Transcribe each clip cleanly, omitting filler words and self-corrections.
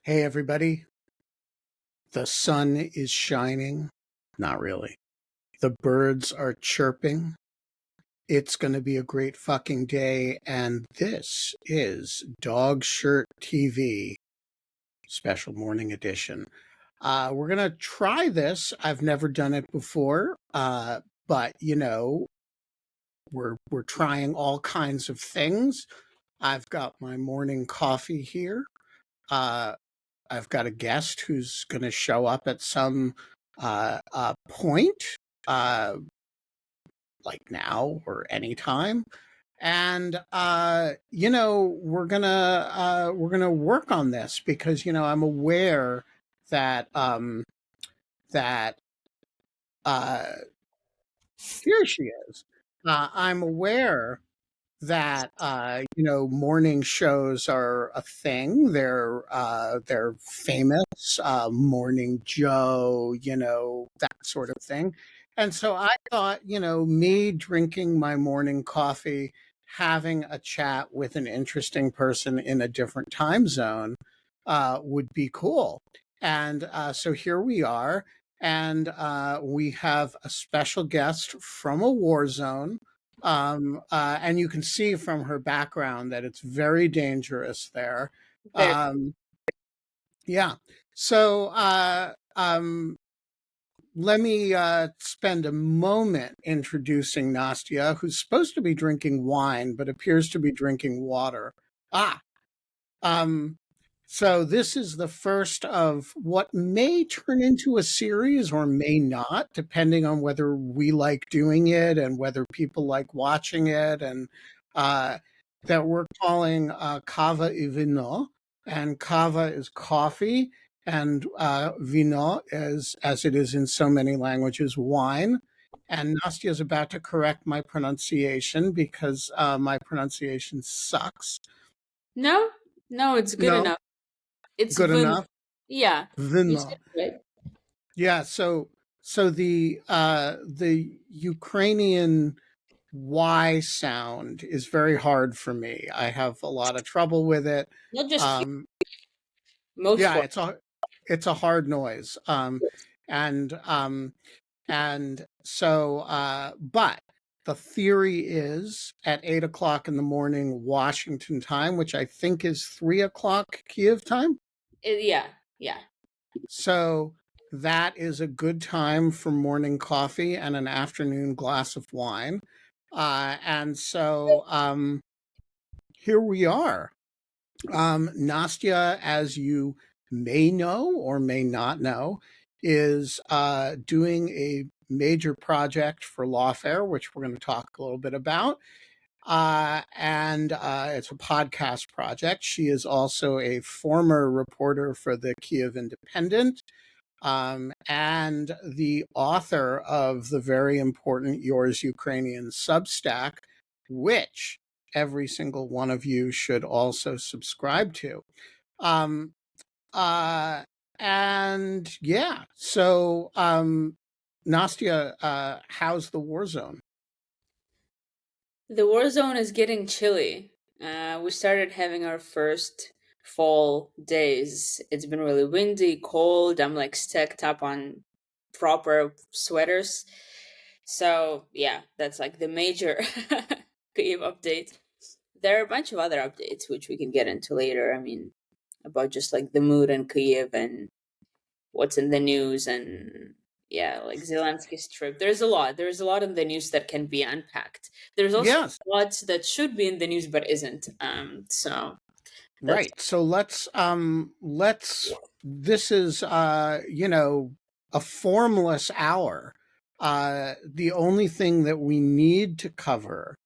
Hey, everybody. The sun is shining. Not really. The birds are chirping. It's going to be a great fucking day. And this is Dog Shirt TV, special morning edition. We're going to try this. I've never done it before. But we're trying all kinds of things. I've got my morning coffee here. Uh, I've got a guest who's going to show up at some point, uh, like now or anytime, and we're gonna work on this because I'm aware that that uh, here she is. I'm aware that morning shows are a thing. They're famous, Morning Joe, that sort of thing. And so I thought, me drinking my morning coffee, having a chat with an interesting person in a different time zone, would be cool. And so here we are, and we have a special guest from a war zone, and you can see from her background that it's very dangerous there. Very Um, yeah. So let me spend a moment introducing Nastya, who's supposed to be drinking wine, but appears to be drinking water. Ah, um, so this is the first of what may turn into a series or may not, depending on whether we like doing it and whether people like watching it, and uh, that we're calling Kava y Vyno. And Kava is coffee, and Vyno is, as it is in so many languages, wine. And Nastya is about to correct my pronunciation because my pronunciation sucks. no, no, it's good No, enough. It's good Vin. enough. Yeah, you said Vyno. it right. Yeah, so the Ukrainian Y sound is very hard for me. I have a lot of trouble with it. Not just you, Um, most yeah, for. it's a hard noise. And but the theory is at 8 o'clock in the morning Washington time, which I think is 3 o'clock Kyiv time. Yeah, yeah. So that is a good time for morning coffee and an afternoon glass of wine. And so here we are. Nastya, as you may know or may not know, is doing a major project for Lawfare, which we're going to talk a little bit about. And it's a podcast project. She is also a former reporter for the Kyiv Independent, and the author of the very important US-Ukrainian Substack, which every single one of you should also subscribe to. Um, uh, and yeah, so Nastya, how's the war zone? The war zone is getting chilly. We started having our first fall days. It's been really windy, cold. I'm like stacked up on proper sweaters. So yeah, that's like the major Kyiv update. There are a bunch of other updates which we can get into later. I mean, about just like the mood in Kyiv and what's in the news and yeah, like Zelensky's trip. There's a lot. There's a lot in the news that can be unpacked. There's also Yes, a lot that should be in the news but isn't. So that's right. So let's this is a formless hour. The only thing that we need to cover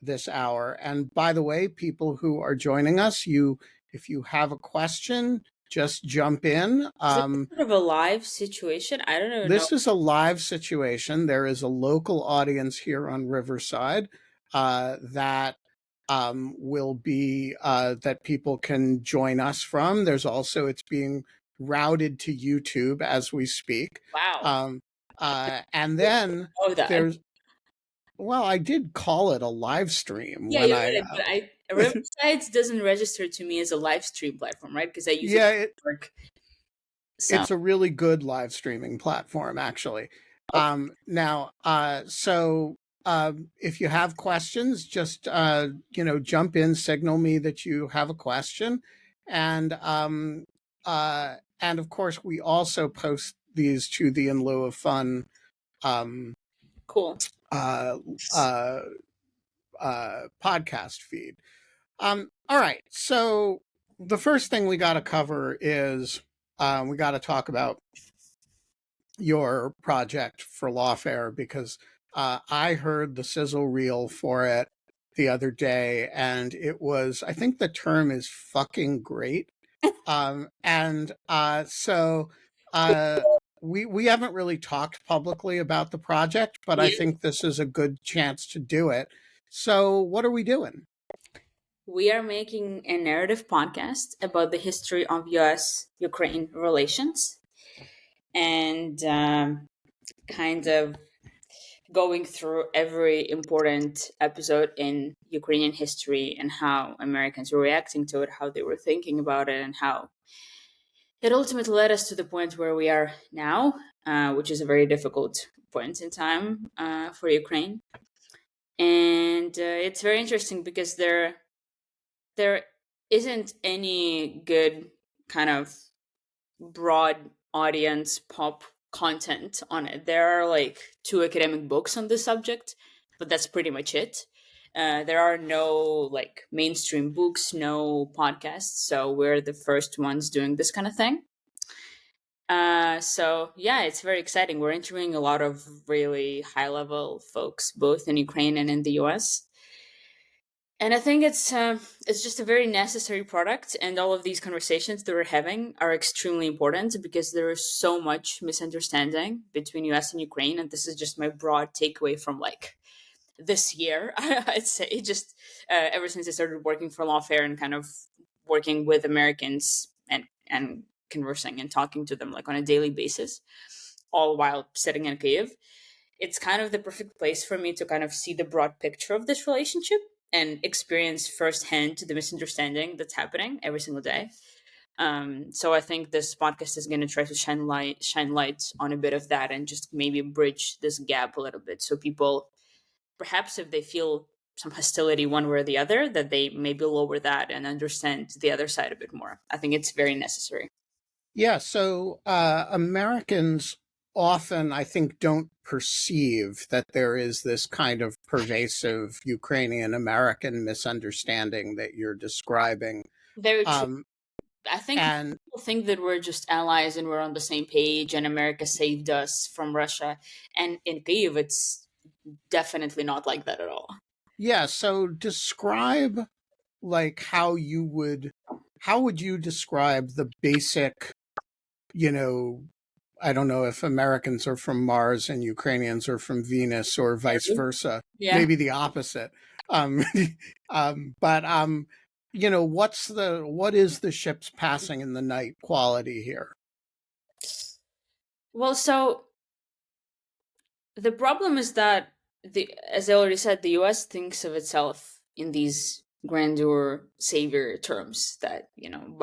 this hour. And by the way, people who are joining us, if you have a question, just jump in. is it sort of a live situation? I don't even know. This is a live situation. There is a local audience here on Riverside that will be that people can join us from. There's also it's being routed to YouTube as we speak, Wow. um, and then Oh, that. there's well, I did call it a live stream Yeah, when you I did, but Riverside doesn't register to me as a live stream platform, right? Because I use it Yeah, for work. So it's a really good live streaming platform, actually. Now, if you have questions, just jump in, signal me that you have a question, and and of course, we also post these to the In Lieu of Fun um, cool. uh, uh, podcast feed. All right, so the first thing we got to cover is we got to talk about your project for Lawfare because I heard the sizzle reel for it the other day, and it was, I think the term is fucking great. And so uh, we haven't really talked publicly about the project, but I Yeah. think this is a good chance to do it. So what are we doing? We are making a narrative podcast about the history of US Ukraine relations and kind of going through every important episode in Ukrainian history and how Americans were reacting to it, how they were thinking about it, and how it ultimately led us to the point where we are now, which is a very difficult point in time for Ukraine. And it's very interesting because there isn't any good kind of broad audience pop content on it. There are like two academic books on this subject, but that's pretty much it. There are no like mainstream books, no podcasts, so we're the first ones doing this kind of thing. So yeah, it's very exciting. We're interviewing a lot of really high level folks, both in Ukraine and in the US. And I think it's just a very necessary product, and all of these conversations that we're having are extremely important because there is so much misunderstanding between US and Ukraine, and this is just my broad takeaway from like this year. I'd say just ever since I started working for Lawfare and kind of working with Americans and conversing and talking to them like on a daily basis, all while sitting in Kyiv, it's kind of the perfect place for me to kind of see the broad picture of this relationship and experience firsthand the misunderstanding that's happening every single day. So I think this podcast is going to try to shine light on a bit of that, and just maybe bridge this gap a little bit, so people, perhaps if they feel some hostility one way or the other, that they maybe lower that and understand the other side a bit more. I think it's very necessary. Yeah, so Americans often, I think, don't perceive that there is this kind of pervasive Ukrainian American misunderstanding that you're describing. Very true. Um, I think and people think that we're just allies and we're on the same page and America saved us from Russia. And in Kyiv, it's definitely not like that at all. yeah, so describe like how would you describe the basic, you know, I don't know if Americans are from Mars and Ukrainians are from Venus or vice versa. Yeah. Maybe the opposite. Um, but what is the ships passing in the night quality here? Well, so the problem is that as I already said, the US thinks of itself in these grandeur savior terms that,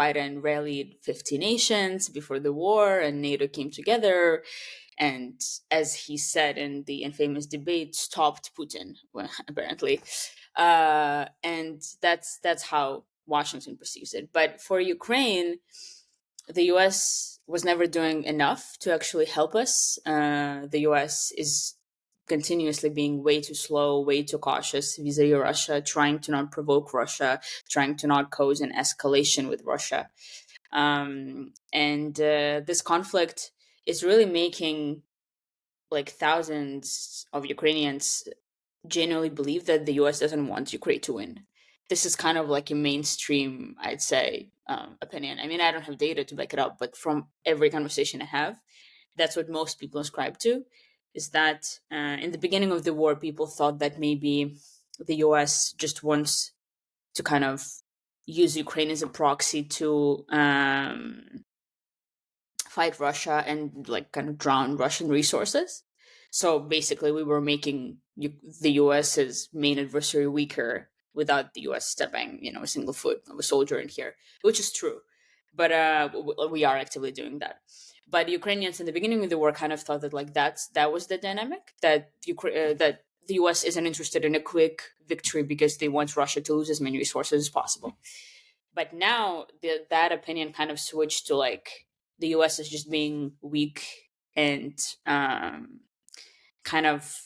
Biden rallied 50 nations before the war and NATO came together, and as he said in the infamous debate, stopped Putin, well, apparently. And that's how Washington perceives it. But for Ukraine, the US was never doing enough to actually help us. The US is continuously being way too slow, way too cautious vis-a-vis Russia, trying to not provoke Russia, trying to not cause an escalation with Russia. And this conflict is really making like thousands of Ukrainians genuinely believe that the US doesn't want Ukraine to win. This is kind of like a mainstream, I'd say, opinion. I mean, I don't have data to back it up, but from every conversation I have, that's what most people ascribe to. Is that in the beginning of the war, people thought that maybe the US just wants to kind of use Ukraine as a proxy to fight Russia and like kind of drown Russian resources. So basically, we were making the US's main adversary weaker without the US stepping, a single foot of a soldier in here, which is true. But we are actively doing that. But Ukrainians in the beginning of the war kind of thought that like that was the dynamic, that that the US isn't interested in a quick victory because they want Russia to lose as many resources as possible. But now that opinion kind of switched to like the US is just being weak and kind of,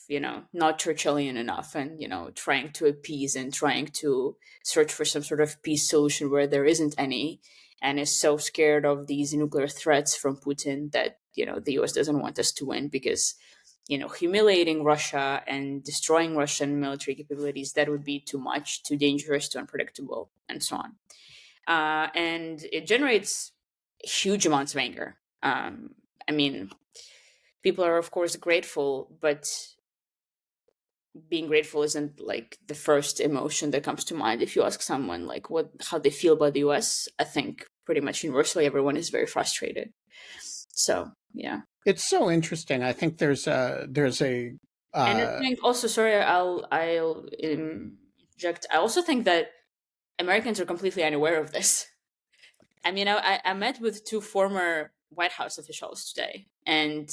not Churchillian enough, and, trying to appease and trying to search for some sort of peace solution where there isn't any, and is so scared of these nuclear threats from Putin that, the US doesn't want us to win because, humiliating Russia and destroying Russian military capabilities, that would be too much, too dangerous, too unpredictable, and so on. And it generates huge amounts of anger. I mean, people are of course grateful, but being grateful isn't like the first emotion that comes to mind. If you ask someone like how they feel about the US, I think pretty much universally everyone is very frustrated. So yeah, it's so interesting. I think there's a and I think also, sorry, I'll interject. I also think that Americans are completely unaware of this. I mean, I met with two former White House officials today, and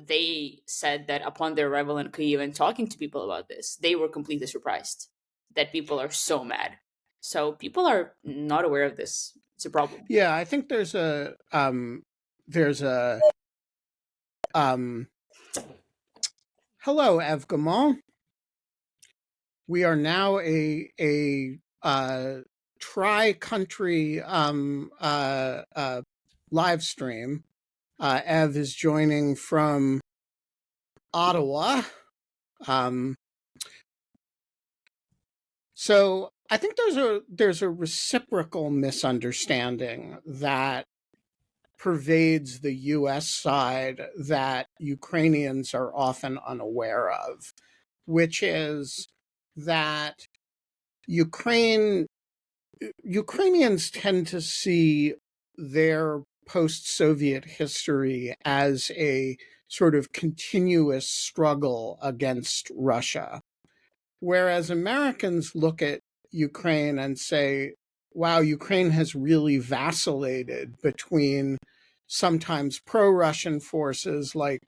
they said that upon their arrival in Kyiv and talking to people about this, they were completely surprised that people are so mad. So people are not aware of this. It's a problem. Yeah, I think there's a hello, Evgamon. We are now a tri-country live stream. Ev is joining from Ottawa. So I think there's a reciprocal misunderstanding that pervades the US side that Ukrainians are often unaware of, which is that Ukrainians tend to see their post-Soviet history as a sort of continuous struggle against Russia. Whereas Americans look at Ukraine and say, wow, Ukraine has really vacillated between sometimes pro-Russian forces like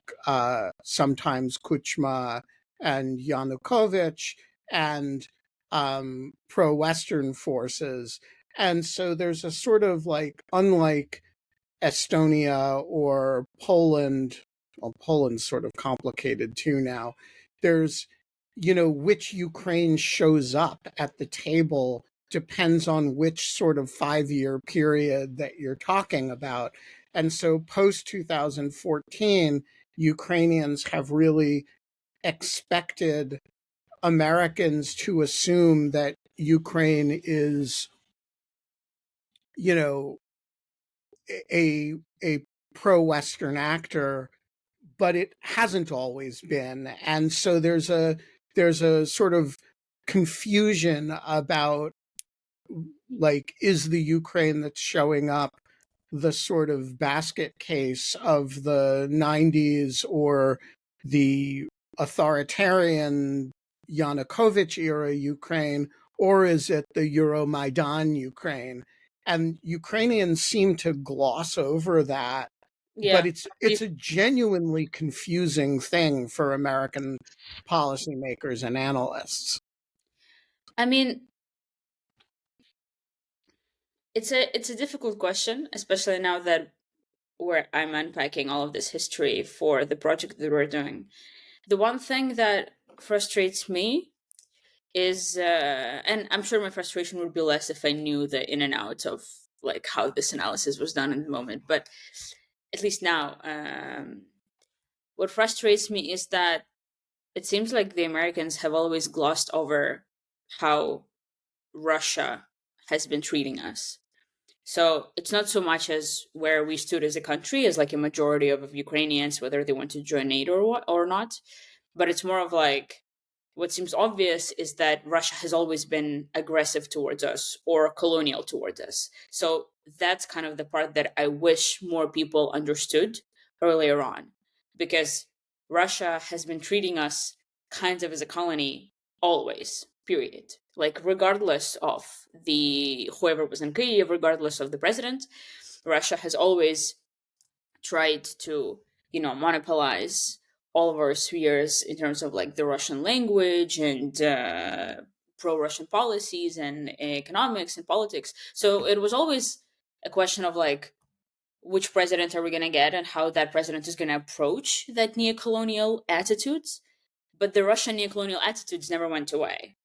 sometimes Kuchma and Yanukovych, and pro-Western forces. And so there's a sort of like, unlike Estonia or Poland, well, Poland's sort of complicated too now, there's, which Ukraine shows up at the table depends on which sort of 5-year period that you're talking about. And so post 2014, Ukrainians have really expected Americans to assume that Ukraine is, a pro-Western actor, but it hasn't always been. And so there's a sort of confusion about, like, is the Ukraine that's showing up the sort of basket case of the 90s or the authoritarian Yanukovych era Ukraine, or is it the Euromaidan Ukraine? And Ukrainians seem to gloss over that, Yeah. but it's a genuinely confusing thing for American policymakers and analysts. I mean, it's a difficult question, especially now that where I'm unpacking all of this history for the project that we're doing. The one thing that frustrates me is, and I'm sure my frustration would be less if I knew the in and outs of like how this analysis was done in the moment. But at least now, what frustrates me is that it seems like the Americans have always glossed over how Russia has been treating us. So it's not so much as where we stood as a country, as like a majority of Ukrainians, whether they want to join NATO or not, but it's more of like what seems obvious is that Russia has always been aggressive towards us or colonial towards us. So that's kind of the part that I wish more people understood earlier on, because Russia has been treating us kind of as a colony always. period. Like, regardless of whoever was in Kyiv, regardless of the president, Russia has always tried to, monopolize all of our spheres in terms of like the Russian language and pro-Russian policies and economics and politics. So it was always a question of like, which president are we going to get and how that president is going to approach that neo-colonial attitudes. But the Russian neo-colonial attitudes never went away.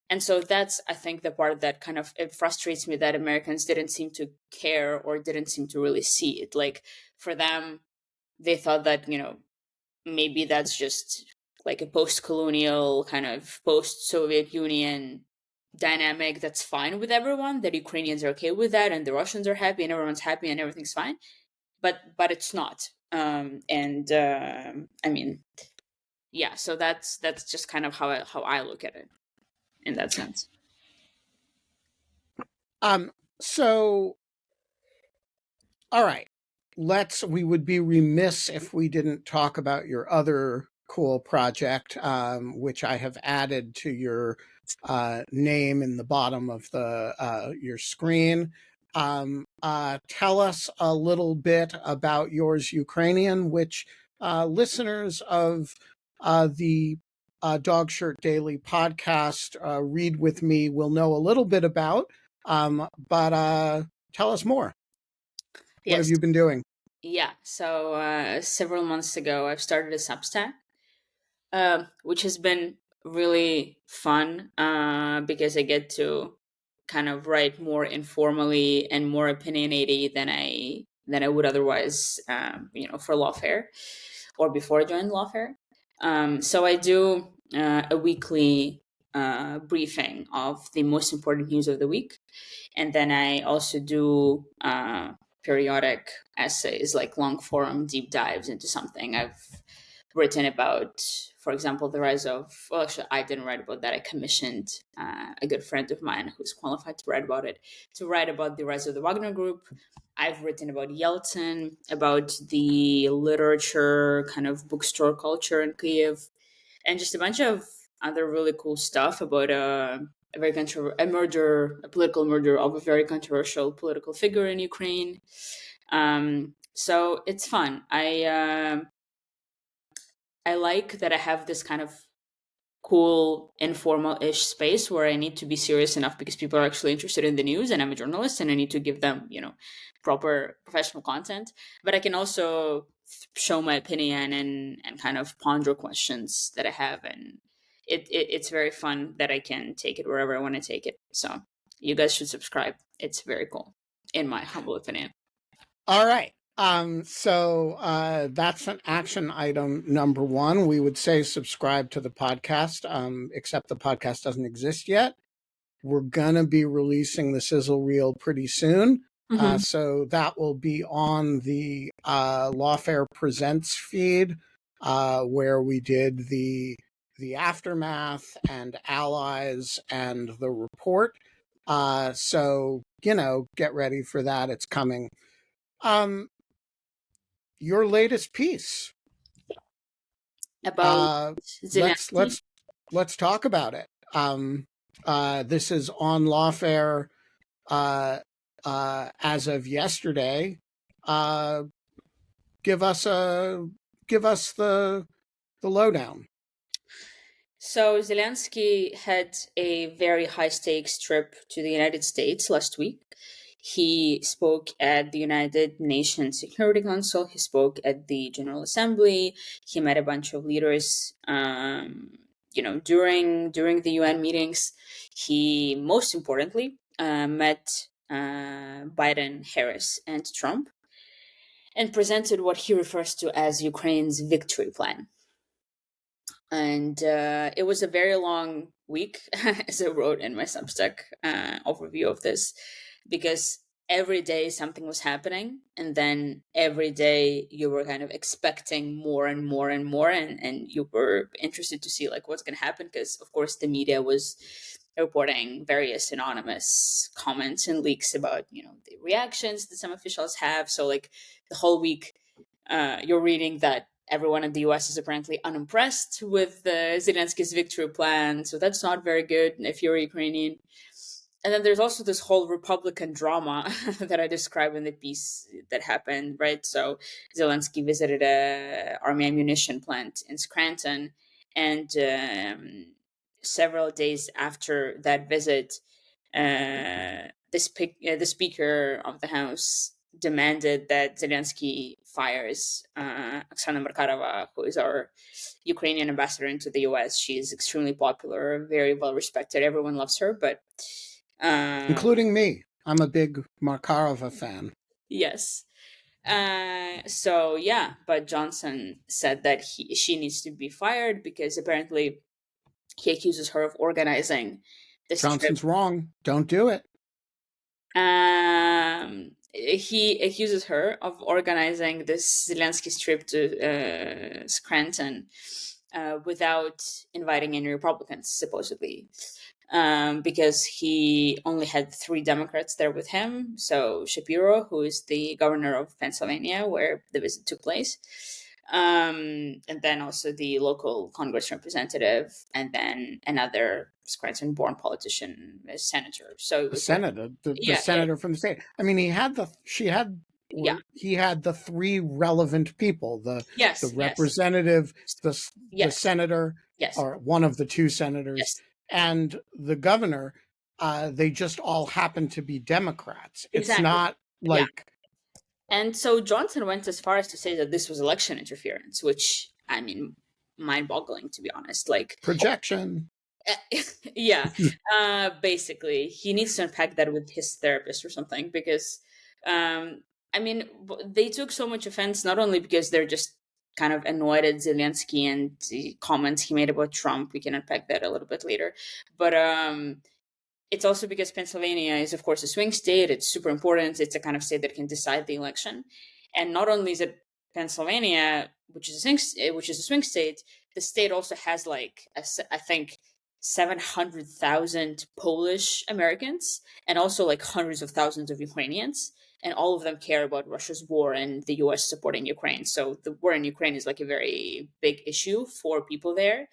And so that's, I think, the part that kind of it frustrates me, that Americans didn't seem to care or didn't seem to really see it. Like, for them, they thought that, maybe that's just like a post-colonial kind of post-Soviet Union dynamic that's fine with everyone, that Ukrainians are okay with that and the Russians are happy and everyone's happy and everything's fine. But it's not. I mean, yeah, so that's just kind of how I look at it in that sense. So, all right, we would be remiss if we didn't talk about your other cool project, which I have added to your name in the bottom of your screen. Tell us a little bit about yours Ukrainian, which listeners of the Dog Shirt Daily podcast, Read With Me, will know a little bit about. But tell us more. Yes. What have you been doing? Yeah, so several months ago, I've started a Substack, which has been really fun because I get to kind of write more informally and more opinionated than I would otherwise, for Lawfare or before I joined Lawfare. So I do a weekly briefing of the most important news of the week, and then I also do periodic essays, like long form deep dives into something I've written about. For example, the rise of, well, actually, I didn't write about that. I commissioned a good friend of mine who's qualified to write about it, to write about the rise of the Wagner Group. I've written about Yeltsin, about the literature, kind of bookstore culture in Kyiv, and just a bunch of other really cool stuff about a political murder of a very controversial political figure in Ukraine. So it's fun. I like that I have this kind of cool, informal-ish space where I need to be serious enough because people are actually interested in the news, and I'm a journalist, and I need to give them, proper professional content. But I can also show my opinion and kind of ponder questions that I have, and it's very fun that I can take it wherever I want to take it. So you guys should subscribe. It's very cool, in my humble opinion. All right. So that's an action item number one. We would say subscribe to the podcast, except the podcast doesn't exist yet. We're going to be releasing the sizzle reel pretty soon. So that will be on the Lawfare Presents feed, where we did the aftermath and allies and the report. So, get ready for that. It's coming. Your latest piece about Zelensky. Let's talk about it. This is on Lawfare as of yesterday. Give us the lowdown. So Zelensky had a very high stakes trip to the United States last week. He spoke at the United Nations Security Council. He spoke at the General Assembly. He met a bunch of leaders, during the UN meetings. He, most importantly, met Biden, Harris, and Trump, and presented what he refers to as Ukraine's victory plan. And it was a very long week, as I wrote in my Substack overview of this, because every day something was happening, and then every day you were kind of expecting more and more and more, and you were interested to see like what's going to happen, because of course the media was reporting various anonymous comments and leaks about the reactions that some officials have. So like the whole week you're reading that everyone in the US is apparently unimpressed with Zelensky's victory plan. So that's not very good if you're Ukrainian. And then there's also this whole Republican drama that I describe in the piece that happened, right? So Zelensky visited a army ammunition plant in Scranton, and several days after that visit, the Speaker of the House demanded that Zelensky fires Oksana Markarova, who is our Ukrainian ambassador into the US. She is extremely popular, very well respected. Everyone loves her, but including me. I'm a big Markarova fan. yes. So yeah, but Johnson said that she needs to be fired because apparently he accuses her of organizing this trip. Johnson's wrong. Don't do it. He accuses her of organizing this Zelensky trip to Scranton without inviting any Republicans, supposedly. Because he only had 3 Democrats there with him. So Shapiro, who is the governor of Pennsylvania, where the visit took place, and then also the local Congress representative, and then another Scranton-born politician, a senator. So it The was senator, the yeah, senator from the state. I mean, he had the 3 relevant people: the yes, representative, the yes, senator, yes, or one of the 2 senators, yes, and the governor. They just all happen to be Democrats. It's exactly. not Yeah. like. And so Johnson went as far as to say that this was election interference, which, I mean, mind-boggling, to be honest. Like, Projection. yeah, basically, he needs to unpack that with his therapist or something, because, I mean, they took so much offense, not only because they're just kind of annoyed at Zelensky and the comments he made about Trump. We can unpack that a little bit later, but it's also because Pennsylvania is, of course, a swing state. It's super important. It's a kind of state that can decide the election. And not only is it Pennsylvania, which is a swing state, the state also has like I think 700,000 Polish Americans, and also like hundreds of thousands of Ukrainians, and all of them care about Russia's war and the U.S. supporting Ukraine. So the war in Ukraine is like a very big issue for people there,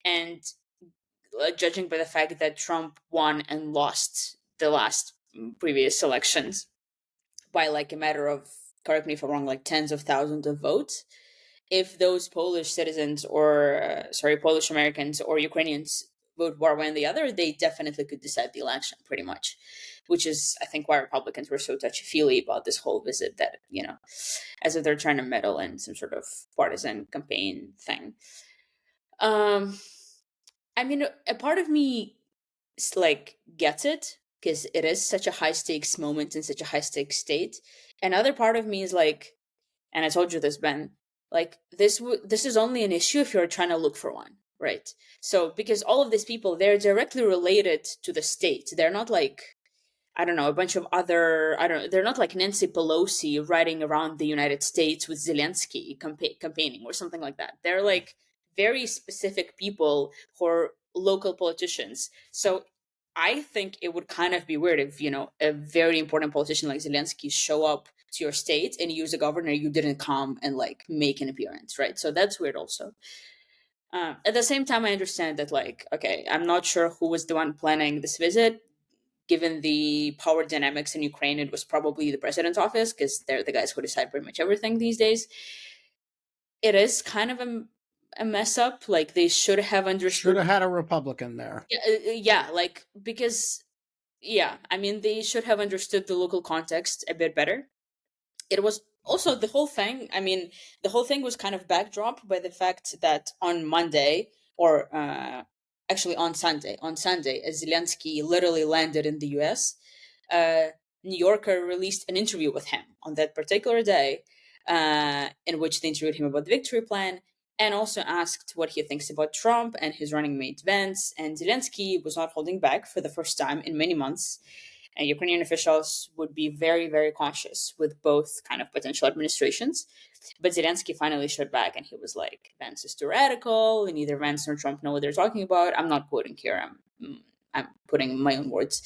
and judging by the fact that Trump won and lost the last previous elections by like a matter of, correct me if I'm wrong, like tens of thousands of votes. If those Polish citizens or, Polish Americans or Ukrainians vote one way and the other, they definitely could decide the election pretty much, which is, I think, why Republicans were so touchy-feely about this whole visit, that, as if they're trying to meddle in some sort of partisan campaign thing. I mean, a part of me like gets it, because it is such a high stakes moment in such a high stakes state. Another part of me is like, and I told you this, Ben, like this is only an issue if you're trying to look for one, right? So because all of these people, they're directly related to the state. They're not like, I don't know, a bunch of other, I don't know, they're not like Nancy Pelosi riding around the United States with Zelensky campaigning or something like that. They're like very specific people who are local politicians. So I think it would kind of be weird if, a very important politician like Zelensky show up to your state and use a governor you didn't come and like make an appearance, right? So that's weird also. At the same time, I understand that, like, okay, I'm not sure who was the one planning this visit. Given the power dynamics in Ukraine, it was probably the president's office, because they're the guys who decide pretty much everything these days. It is kind of a mess up. Like, they should have understood. Should have had a Republican there. Yeah, like, because, yeah, I mean, they should have understood the local context a bit better. It was also the whole thing. I mean, the whole thing was kind of backdropped by the fact that on Monday, or actually on Sunday, as Zelensky literally landed in the US, New Yorker released an interview with him on that particular day, in which they interviewed him about the victory plan, and also asked what he thinks about Trump and his running mate Vance. And Zelensky was not holding back for the first time in many months. And Ukrainian officials would be very, very cautious with both kind of potential administrations. But Zelensky finally showed back, and he was like, Vance is too radical, and neither Vance nor Trump know what they're talking about. I'm not quoting here. I'm putting my own words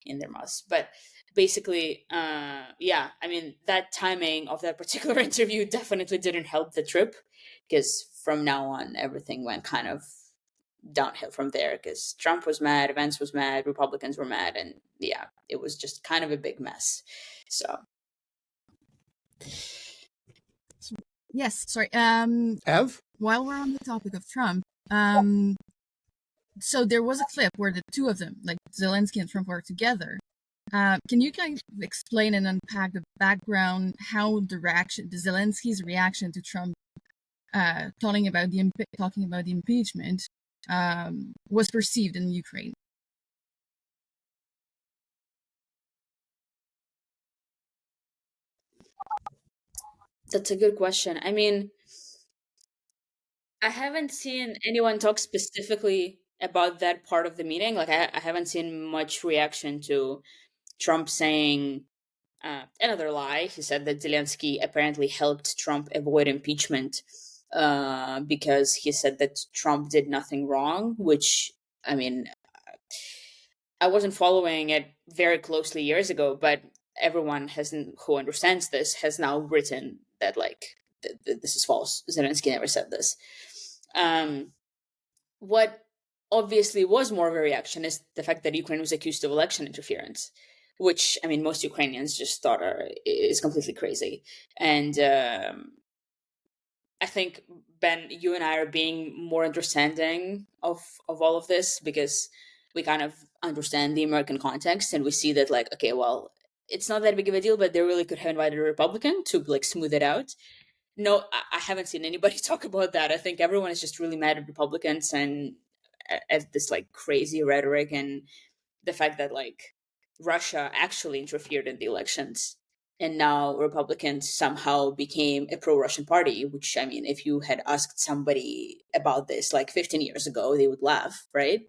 in their mouths. But basically, yeah, I mean, that timing of that particular interview definitely didn't help the trip, because from now on, everything went kind of downhill from there, because Trump was mad, Vance was mad, Republicans were mad, and yeah, it was just kind of a big mess. So yes, sorry. Ev? While we're on the topic of Trump, so there was a clip where the two of them, like Zelensky and Trump, are together. Can you kind of explain and unpack the background, how the Zelensky's reaction to Trump talking about the impeachment was perceived in Ukraine? that's a good question. I mean, I haven't seen anyone talk specifically about that part of the meeting. Like, I haven't seen much reaction to Trump saying another lie. He said that Zelensky apparently helped Trump avoid impeachment because he said that Trump did nothing wrong, which, I mean, I wasn't following it very closely years ago, but everyone who understands this has now written that, like, this is false. Zelensky never said this. What obviously was more of a reaction is the fact that Ukraine was accused of election interference, which, I mean, most Ukrainians just thought is completely crazy. And I think, Ben, you and I are being more understanding of all of this, because we kind of understand the American context, and we see that, like, okay, well, it's not that big of a deal, but they really could have invited a Republican to, like, smooth it out. No, I haven't seen anybody talk about that. I think everyone is just really mad at Republicans and at this, like, crazy rhetoric, and the fact that, like, Russia actually interfered in the elections, and now Republicans somehow became a pro-Russian party, which, I mean, if you had asked somebody about this like 15 years ago, they would laugh, right?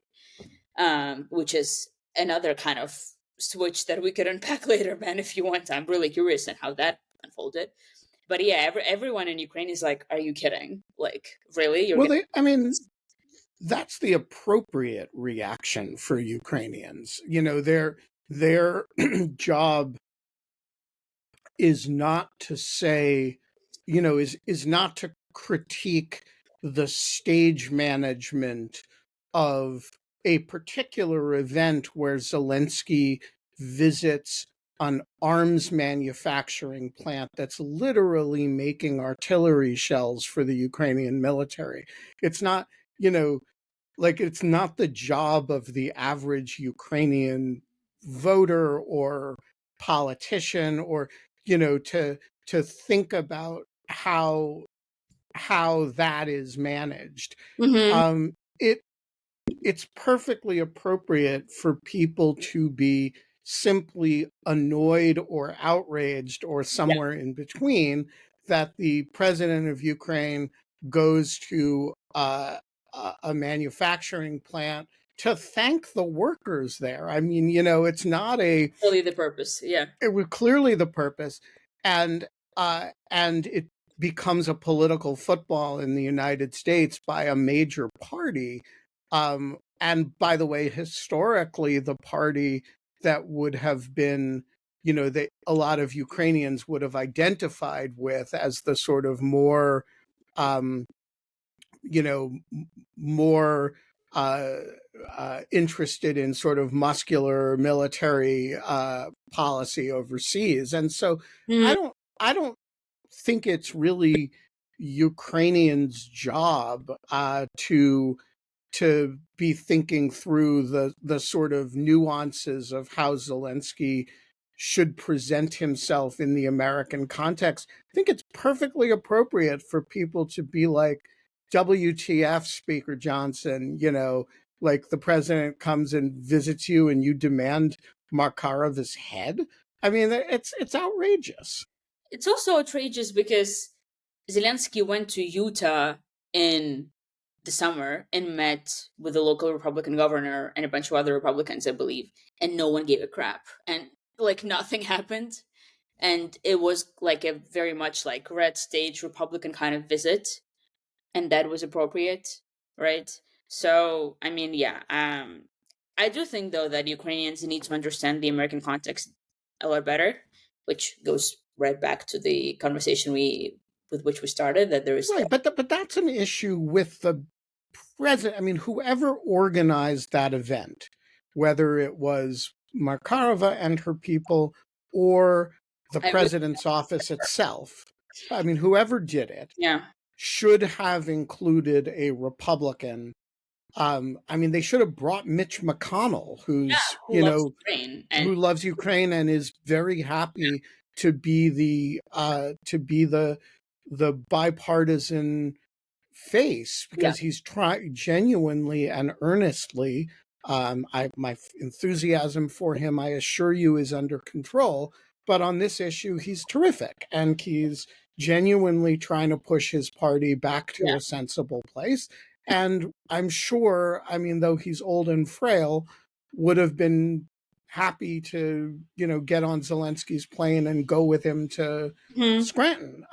Which is another kind of switch that we could unpack later, man, if you want. I'm really curious on how that unfolded. But yeah, everyone in Ukraine is like, are you kidding? Like, really? Well, I mean, that's the appropriate reaction for Ukrainians. You know, their job is not to say, you know, is not to critique the stage management of a particular event where Zelensky visits an arms manufacturing plant that's literally making artillery shells for the Ukrainian military. It's not, you know, like, it's not the job of the average Ukrainian voter or politician, or, you know, to think about how that is managed. Mm-hmm. It it's perfectly appropriate for people to be simply annoyed or outraged or Yeah, somewhere in between that the president of Ukraine goes to a manufacturing plant to thank the workers there. I mean, you know, it's not a really the purpose. Yeah. it was clearly the purpose, and it becomes a political football in the United States by a major party. And by the way, historically, the party that would have been, you know, that a lot of Ukrainians would have identified with as the sort of more, um, you know, more interested in sort of muscular military policy overseas. And so Mm-hmm. I don't think it's really Ukrainians' job to be thinking through the sort of nuances of how Zelensky should present himself in the American context. I think it's perfectly appropriate for people to be like, WTF, Speaker Johnson, you know, like the president comes and visits you and you demand Markarov's head. I mean, it's outrageous. It's also outrageous because Zelensky went to Utah in the summer and met with the local Republican governor and a bunch of other Republicans, I believe, and no one gave a crap. And, like, nothing happened. And it was like a very much like red stage Republican kind of visit, and that was appropriate, right? So, I mean, yeah, I do think, though, that Ukrainians need to understand the American context a lot better, which goes right back to the conversation with which we started, that there is Right, but that's an issue with the president. I mean, whoever organized that event, whether it was Markarova and her people or the I really, president's office itself, I mean, whoever did it yeah, should have included a Republican. I mean, they should have brought Mitch McConnell, who's, who loves Ukraine, and who loves Ukraine and is very happy to be the bipartisan face, yeah, because he's trying genuinely and earnestly. My enthusiasm for him, I assure you, is under control. But on this issue, he's terrific, and he's genuinely trying to push his party back to yeah, a sensible place. And I'm sure, I mean, though he's old and frail, would have been happy to, get on Zelensky's plane and go with him to hmm, Scranton.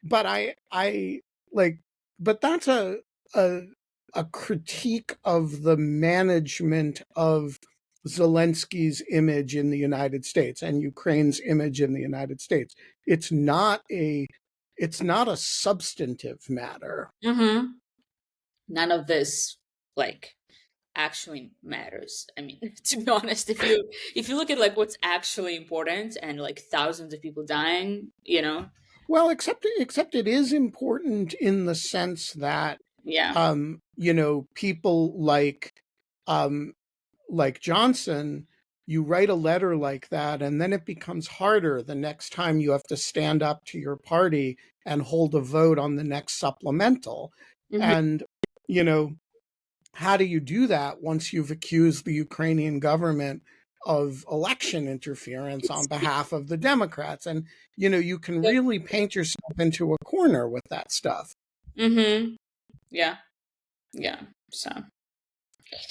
But I like, but that's a a critique of the management of Zelensky's image in the United States and Ukraine's image in the United States. It's not a it's not a substantive matter. hmm. None of this like actually matters. I mean, to be honest, if you look at like what's actually important and like thousands of people dying, Well, except it is important in the sense that yeah, people um, like Johnson, you write a letter like that, and then it becomes harder the next time you have to stand up to your party and hold a vote on the next supplemental. hmm, And, you know, how do you do that once you've accused the Ukrainian government of election interference on behalf of the Democrats? And, you can really paint yourself into a corner with that stuff. hmm, yeah, yeah. So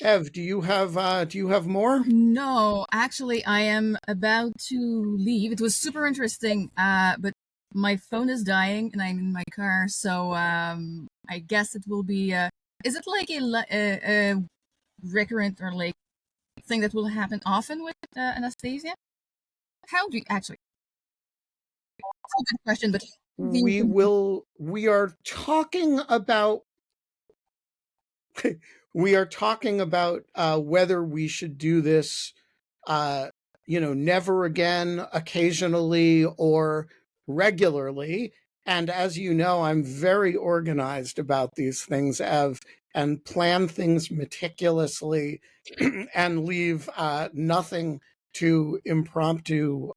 Ev, do you have more? No, actually, I am about to leave. It was super interesting, but my phone is dying and I'm in my car, so I guess it will be. Is it like a recurrent or like thing that will happen often with Anastasia? How do you actually? It's a good question, but how do you We are talking about whether we should do this, never again, occasionally, or regularly. And as you know, I'm very organized about these things, Ev, and plan things meticulously and leave nothing to impromptu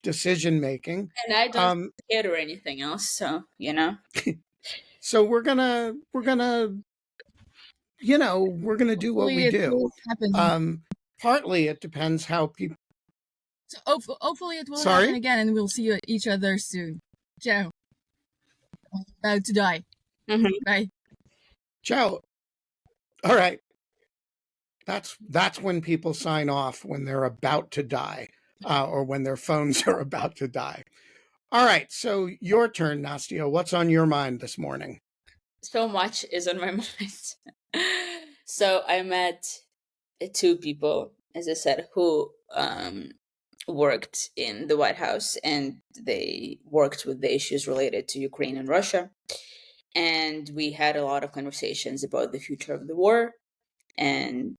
decision making. and I don't Um, scared or anything else, so so we're gonna do what hopefully we it do. will happen. Partly it depends how people. So hopefully it will happen Sorry, again, and we'll see each other soon. Ciao. I'm about to die. hmm. Bye. Joe. All right, that's when people sign off, when they're about to die, or when their phones are about to die. All right, so your turn, Nastya. What's on your mind this morning? So much is on my mind. So I met two people, as I said, who worked in the White House, and they worked with the issues related to Ukraine and Russia. And we had a lot of conversations about the future of the war and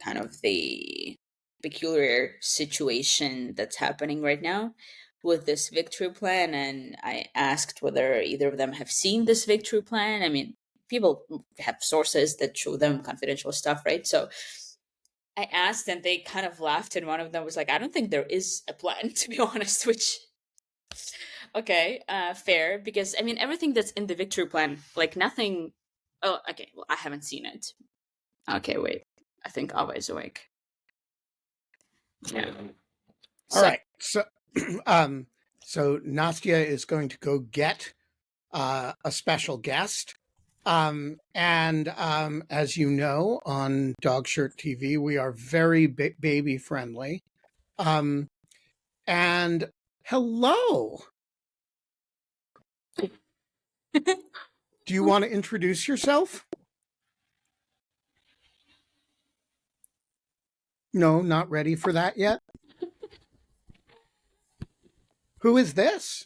kind of the peculiar situation that's happening right now with this victory plan. And I asked whether either of them have seen this victory plan. I mean, people have sources that show them confidential stuff, right? So I asked, and they kind of laughed, and one of them was like, I don't think there is a plan, to be honest, which okay, fair, because I mean everything that's in the victory plan, like nothing. Oh, okay, well, I haven't seen it. Okay, wait, I think Ava is awake. Yeah. All So right, so um, so Nastya is going to go get a special guest. And as you know, on Dog Shirt TV, we are very baby friendly. Um, and hello, do you want to introduce yourself? No, not ready for that yet. Who is this?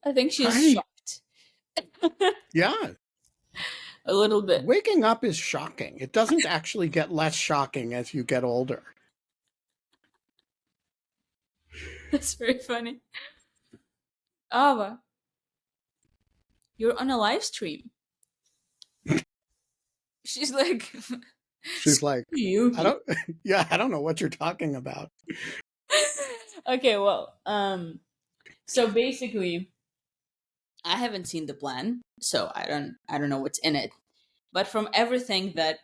I think she's Hi. shocked. Yeah. A little bit. Waking up is shocking. It doesn't actually get less shocking as you get older. That's very funny. Ava, you're on a live stream. She's like, She's like, you. I don't, yeah, I don't know what you're talking about. Okay, well, so basically, I haven't seen the plan, so I don't know what's in it. But from everything that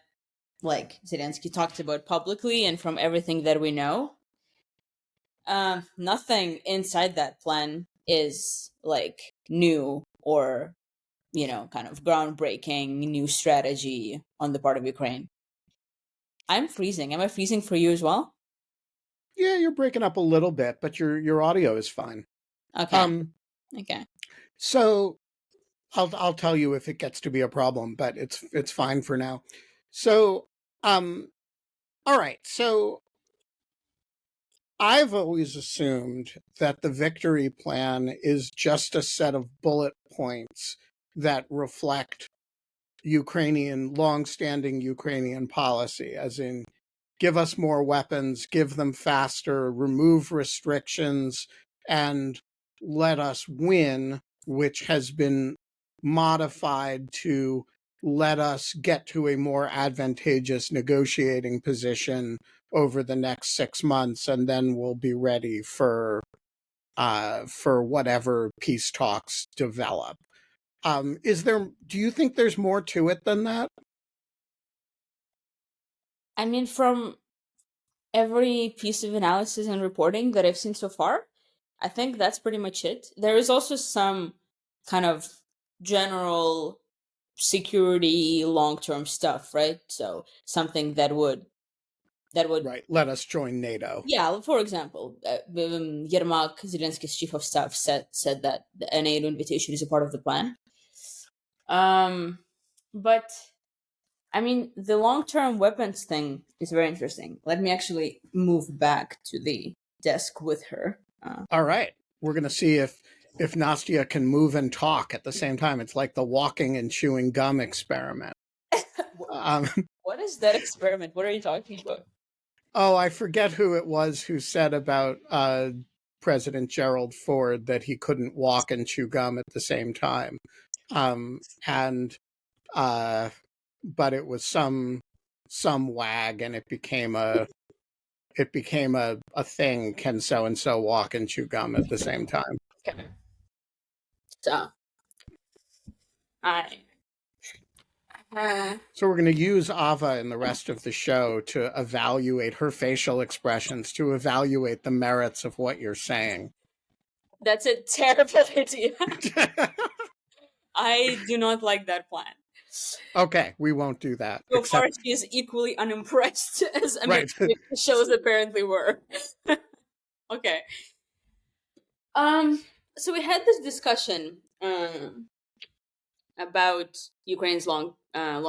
like Zelensky talked about publicly, and from everything that we know, nothing inside that plan is like new or kind of groundbreaking new strategy on the part of Ukraine. I'm freezing. Am I freezing for you as well? Yeah, you're breaking up a little bit, but your audio is fine. Okay. Okay. So I'll tell you if it gets to be a problem, but it's fine for now. So all right. So I've always assumed that the victory plan is just a set of bullet points that reflect long-standing Ukrainian policy, as in give us more weapons, give them faster, remove restrictions, and let us win, which has been modified to let us get to a more advantageous negotiating position over the next 6 months, and then we'll be ready for whatever peace talks develop. Do you think there's more to it than that? I mean, from every piece of analysis and reporting that I've seen so far, I think that's pretty much it. There is also some kind of general security long-term stuff, right? So something that would Right. Let us join NATO. yeah, for example, Yermak, Zelensky's chief of staff, said that the NATO invitation is a part of the plan. But I mean, the long-term weapons thing is very interesting. Let me actually move back to the desk with her. All right. We're going to see if Nastya can move and talk at the same time. It's like the walking and chewing gum experiment. Um, What is that experiment? What are you talking about? oh, I forget who it was who said about President Gerald Ford that he couldn't walk and chew gum at the same time. And but it was some wag, and it became a thing. Can so and so walk and chew gum at the same time? Okay. So, I. So we're going to use Ava in the rest of the show to evaluate her facial expressions, to evaluate the merits of what you're saying. That's a terrible idea. I do not like that plan. Okay, we won't do that. So far, she is equally unimpressed as Right. American shows apparently were. Okay. So we had this discussion about Ukraine's long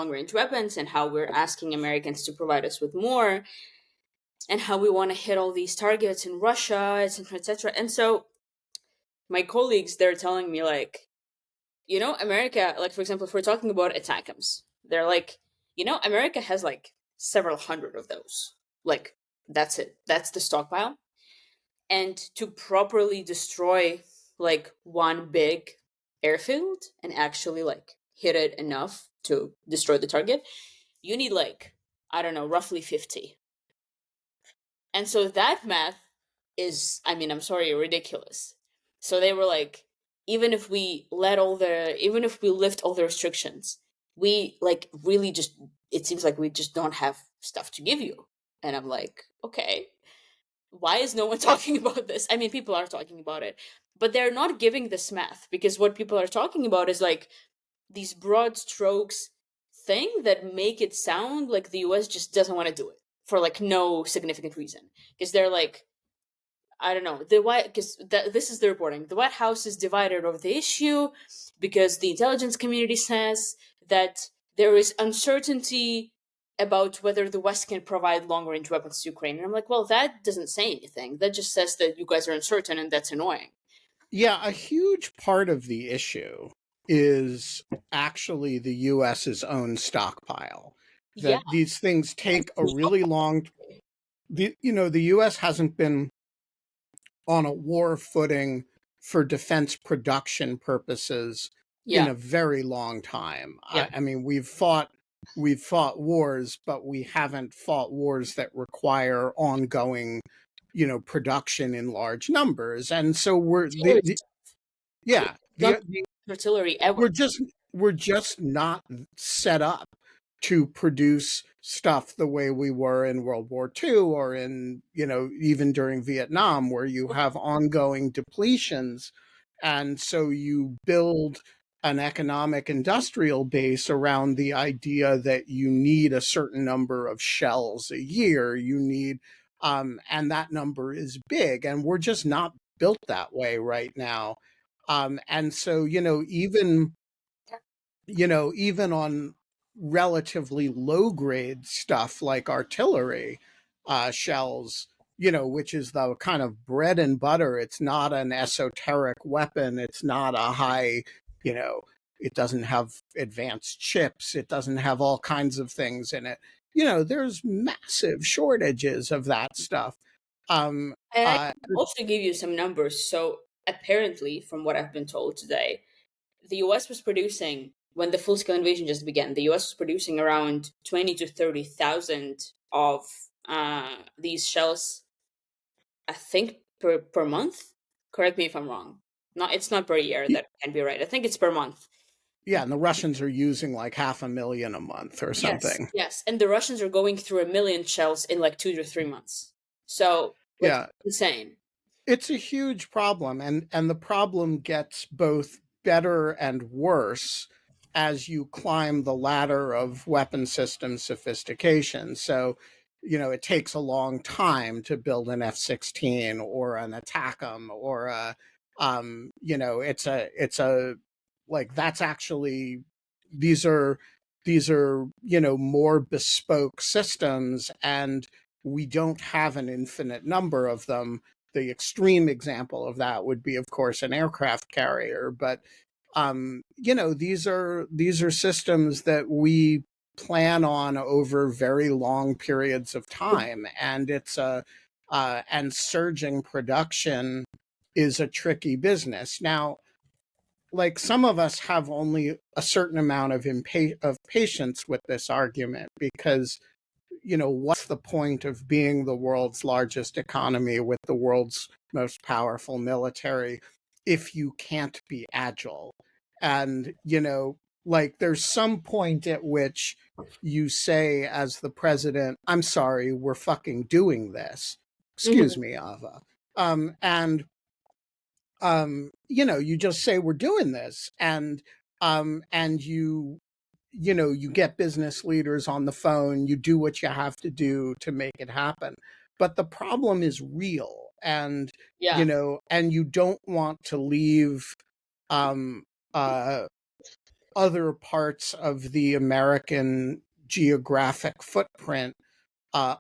range weapons and how we're asking Americans to provide us with more, and how we want to hit all these targets in Russia, etc., etc. And so my colleagues, they're telling me like, America, like for example, if we're talking about ATACMS, they're like, America has like several hundred of those. Like that's it. That's the stockpile. And to properly destroy like one big airfield and actually like hit it enough to destroy the target, you need like, I don't know, roughly 50. And so that math is, I mean, I'm sorry, ridiculous. So they were like, even if we lift all the restrictions, we like really just, it seems like we just don't have stuff to give you. And I'm like, okay, why is no one talking about this? I mean, people are talking about it, but they're not giving this math, because what people are talking about is like these broad strokes thing that make it sound like the US just doesn't want to do it for like no significant reason. Because they're like, I don't know, because this is the reporting. The White House is divided over the issue because the intelligence community says that there is uncertainty about whether the West can provide long-range weapons to Ukraine. And I'm like, well, that doesn't say anything. That just says that you guys are uncertain, and that's annoying. Yeah, a huge part of the issue is actually the US's own stockpile. Yeah, That these things take a really long. The US hasn't been on a war footing for defense production purposes in yeah, a very long time. yeah. I mean, we've fought wars, but we haven't fought wars that require ongoing, production in large numbers. And so yeah, Don't the artillery ever. we're just not set up to produce stuff the way we were in World War II or in, even during Vietnam, where you have ongoing depletions. And so you build an economic industrial base around the idea that you need a certain number of shells a year. And that number is big. And we're just not built that way right now. And so, even on relatively low grade stuff like artillery shells, which is the kind of bread and butter. It's not an esoteric weapon. It's not a high, you know, it doesn't have advanced chips. It doesn't have all kinds of things in it. There's massive shortages of that stuff. Um, And I uh, can also give you some numbers. So apparently, from what I've been told today, the US was producing, when the full scale invasion just began, the US was producing around 20 to 30,000 of these shells, I think, per month. Correct me if I'm wrong. No, it's not per year. That can be right. I think it's per month. yeah, and the Russians are using like 500,000 a month or Yes, something. yes. And the Russians are going through 1 million shells in like 2 to 3 months. So, like, Yeah, insane. it's a huge problem, and the problem gets both better and worse as you climb the ladder of weapon system sophistication. So, it takes a long time to build an F-16 or an ATACMS or it's a like that's actually these are more bespoke systems, and we don't have an infinite number of them. The extreme example of that would be, of course, an aircraft carrier. But these are systems that we plan on over very long periods of time, and and surging production is a tricky business. Now, like, some of us have only a certain amount of patience with this argument, because what's the point of being the world's largest economy with the world's most powerful military if you can't be agile? And, like, there's some point at which you say, as the president, I'm sorry, we're fucking doing this. Excuse Mhm. me, Ava. And you just say we're doing this, and you get business leaders on the phone, you do what you have to do to make it happen. But the problem is real, Yeah. and you don't want to leave um uh other parts of the American geographic footprint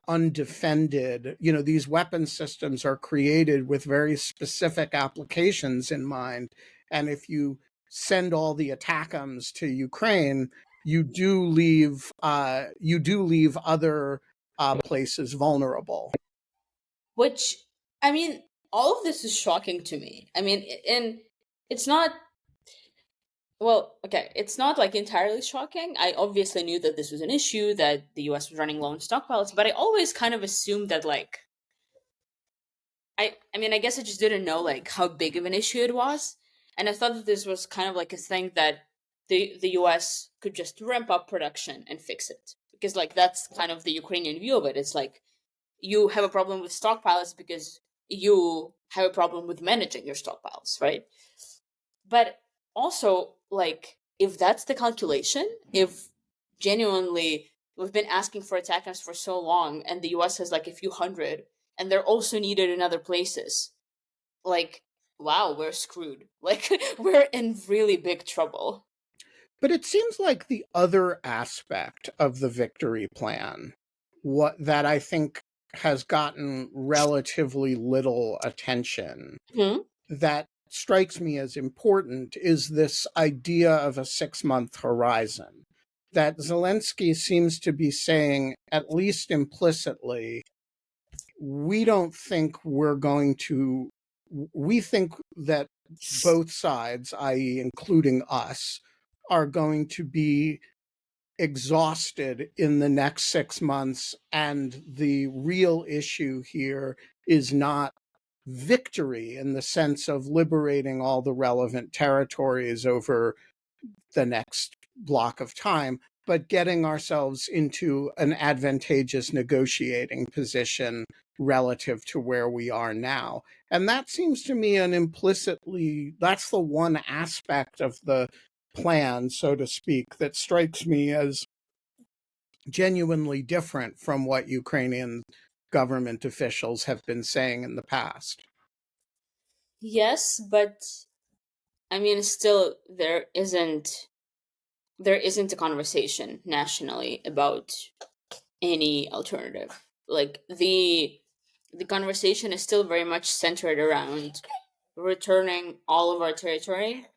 undefended. These weapon systems are created with very specific applications in mind. And if you send all the ATACMS to Ukraine, you do leave other places vulnerable. Which, I mean, all of this is shocking to me. I mean, and it's not, well, okay, it's not like entirely shocking. I obviously knew that this was an issue, that the US was running low on stockpiles, but I always kind of assumed that, like, I mean, I guess I just didn't know, like, how big of an issue it was. And I thought that this was kind of like a thing that the US could just ramp up production and fix it. Because, like, that's kind of the Ukrainian view of it. It's like, you have a problem with stockpiles because you have a problem with managing your stockpiles, right? But also, like, if that's the calculation, if genuinely we've been asking for attackers for so long and the US has like a few hundred, and they're also needed in other places. Like, wow, we're screwed. Like, we're in really big trouble. But it seems like the other aspect of the victory plan, what that I think has gotten relatively little attention, Hmm? that strikes me as important, is this idea of a 6-month horizon. That Zelensky seems to be saying, at least implicitly, we don't think we're going to, we think that both sides, i.e., including us, are going to be exhausted in the next 6 months. And the real issue here is not victory in the sense of liberating all the relevant territories over the next block of time, but getting ourselves into an advantageous negotiating position relative to where we are now. And that seems to me that's the one aspect of the plan, so to speak, that strikes me as genuinely different from what Ukrainian government officials have been saying in the past. Yes, but I mean, still, there isn't a conversation nationally about any alternative. Like, the conversation is still very much centered around returning all of our territory,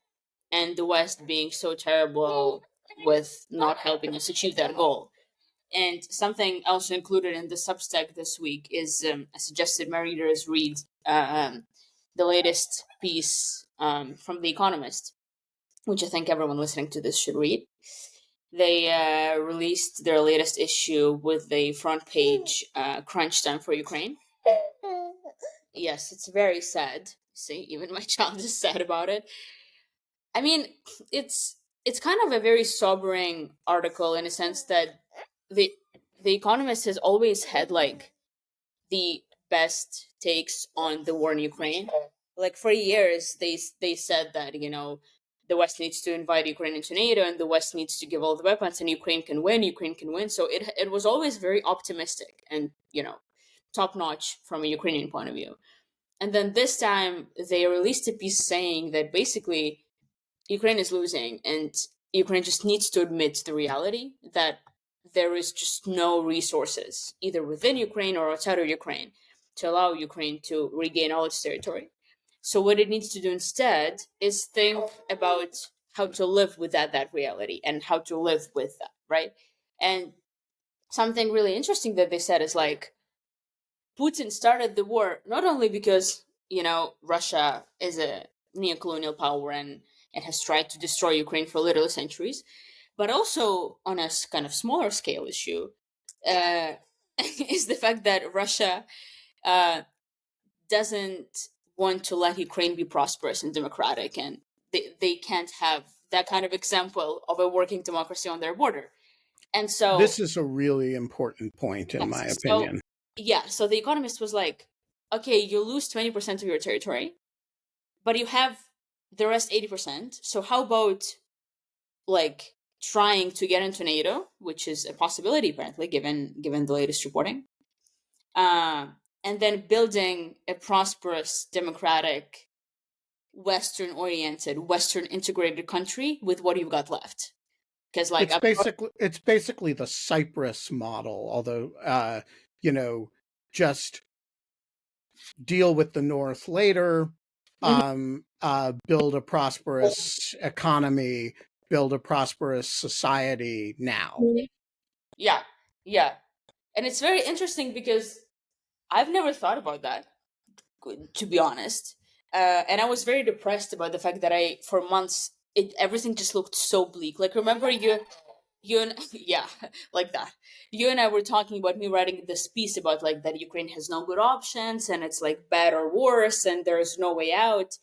and the West being so terrible with not helping us achieve that goal. And something also included in the Substack this week is, I suggested my readers read the latest piece from The Economist, which I think everyone listening to this should read. They released their latest issue with the front page crunch time for Ukraine. Yes, it's very sad. See, even my child is sad about it. I mean, it's kind of a very sobering article in a sense that the the Economist has always had like the best takes on the war in Ukraine. Like, for years, they said that the West needs to invite Ukraine into NATO, and the West needs to give all the weapons, and Ukraine can win. Ukraine can win. So it was always very optimistic and top notch from a Ukrainian point of view. And then this time they released a piece saying that basically Ukraine is losing, and Ukraine just needs to admit the reality that there is just no resources, either within Ukraine or outside of Ukraine, to allow Ukraine to regain all its territory. So what it needs to do instead is think about how to live with that reality and how to live with that, right? And something really interesting that they said is like, Putin started the war not only because Russia is a neo-colonial power and it has tried to destroy Ukraine for literally centuries, but also on a kind of smaller scale issue uh, is the fact that Russia uh, doesn't want to let Ukraine be prosperous and democratic, and they can't have that kind of example of a working democracy on their border. And so This is a really important point, in my yes, opinion. so The Economist was like, okay, you lose 20% of your territory, but you have the rest 80%. So how about like trying to get into NATO, which is a possibility apparently given the latest reporting, and then building a prosperous, democratic, Western oriented, Western integrated country with what you've got left. Because like It's basically the Cyprus model, although just deal with the North later, build a prosperous economy, build a prosperous society now. yeah, yeah, and it's very interesting because I've never thought about that, to be honest. And I was very depressed about the fact that for months, everything just looked so bleak. Like, remember you and yeah, like that. You and I were talking about me writing this piece about like that Ukraine has no good options and it's like bad or worse and there's no way out.